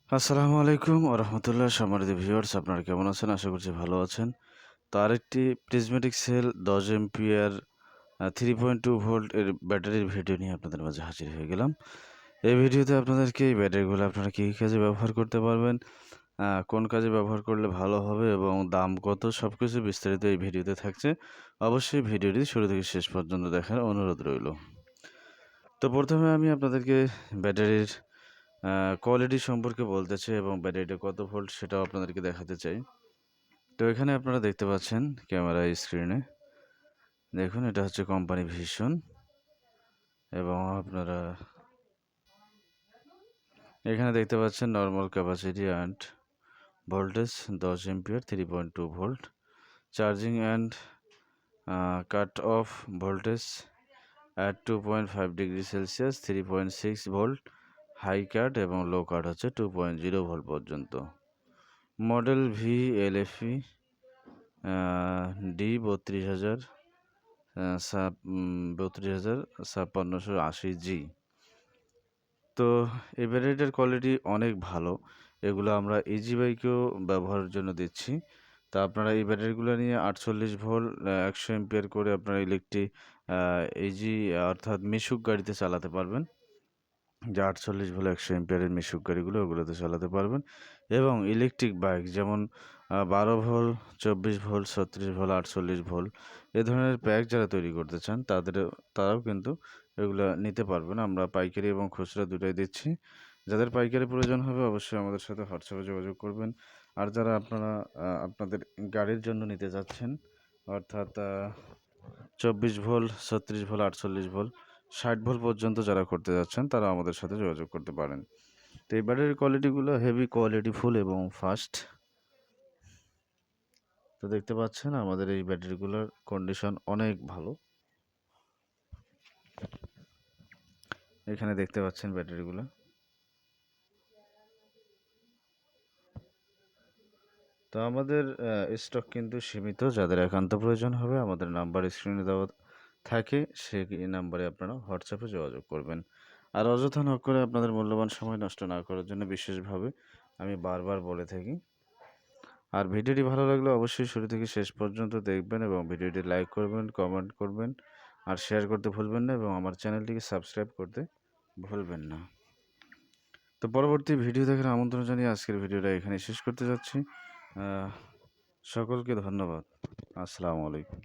আসসালামু আলাইকুম রহমতুল্লাহ সম্মানিত ভিউয়ার্স আপনারা কেমন আছেন? আশা করছি ভালো আছেন। তো আরেকটি প্রিজমেটিক সেল 10 এম্পিয়ার 3.2 ভোল্ট এর ব্যাটারির ভিডিও নিয়ে আপনাদের মাঝে হাজির হয়ে গেলাম। এই ভিডিওতে আপনাদেরকে এই ব্যাটারিগুলো আপনারা কী কাজে ব্যবহার করতে পারবেন, কোন কাজে ব্যবহার করলে ভালো হবে এবং দাম কত সবকিছু বিস্তারিত এই ভিডিওতে থাকছে। অবশ্যই ভিডিওটি শুরু থেকে শেষ পর্যন্ত দেখার অনুরোধ রইল। তো প্রথমে আমি আপনাদেরকে ব্যাটারির কোয়ালিটি সম্পর্কে বলতে চাই এবং ব্যাটারিটা কত ভোল্ট সেটাও আপনাদেরকে দেখাতে চাই। তো এখানে আপনারা দেখতে পাচ্ছেন ক্যামেরা স্ক্রিনে। দেখুন এটা হচ্ছে কোম্পানি ভিশন এবং আপনারা এখানে দেখতে পাচ্ছেন normal capacity and voltage 10 ampere 3.2 volt. Charging and cut off voltage at 2.5 degree Celsius 3.6 volt. High cut এবং লো কাট হচ্ছে 2.0 ভোল্ট পর্যন্ত। Model VLFE D 32,000 32,5680G। তো এই ব্যাটারিটার কোয়ালিটি অনেক ভালো। এগুলো আমরা ইজি বাইকেও ব্যবহারের জন্য দিচ্ছি। তা আপনারা এই ব্যাটারিগুলো নিয়ে 48 ভোল্ট 100 এম্পিয়ার করে আপনারা ইজি অর্থাৎ মিশুক গাড়িতে চালাতে পারবেন। যে 48 ভোল্ট 100 এম্পিয়ারের মিশুক গাড়িগুলো ওগুলোতে চালাতে পারবেন এবং ইলেকট্রিক বাইক যেমন 12 ভোল্ট 24 ভোল্ট 36 ভোল্ট 48 ভোল্ট এ ধরনের প্যাক যারা তৈরি করতে চান তারাও কিন্তু এগুলো নিতে পারবেন। আমরা পাইকারি এবং খুচরা দুটোই দিচ্ছি। যাদের পাইকারি প্রয়োজন হবে অবশ্যই আমাদের সাথে হোয়াটসঅ্যাপে যোগাযোগ করবেন। আর যারা আপনারা আপনাদের গাড়ির জন্য নিতে যাচ্ছেন অর্থাৎ 24 ভোল্ট 36 ভোল্ট 48 ভোল্ট 60 ভোল্ট পর্যন্ত যারা করতে যাচ্ছেন তারা আমাদের সাথে যোগাযোগ করতে পারেন। তো এই ব্যাটারির কোয়ালিটিগুলো হেভি কোয়ালিটিফুল এবং ফাস্ট। তো দেখতে পাচ্ছেন আমাদের এই ব্যাটারিগুলোর কন্ডিশন অনেক ভালো। এখানে দেখতে পাচ্ছেন ব্যাটারিগুলো। তো আমাদের স্টক কিন্তু সীমিত। যাদের একান্ত প্রয়োজন হবে আমাদের নাম্বার স্ক্রিনে দেওয়া থাকে সেই নাম্বারে আপনারা হোয়াটসঅ্যাপে যোগাযোগ করবেন। আর অযথা নক করে আপনাদের মূল্যবান সময় নষ্ট না করার জন্য বিশেষভাবে আমি বারবার বলে থাকি। আর ভিডিওটি ভালো লাগলে অবশ্যই শুরু থেকে শেষ পর্যন্ত দেখবেন এবং ভিডিওটি লাইক করবেন, কমেন্ট করবেন আর শেয়ার করতে ভুলবেন না এবং আমার চ্যানেলটিকে সাবস্ক্রাইব করতে ভুলবেন না। তো পরবর্তী ভিডিও দেখার আমন্ত্রণ জানিয়ে আজকের ভিডিওটা এখানেই শেষ করতে যাচ্ছি। সকলকে ধন্যবাদ। আসসালামু আলাইকুম।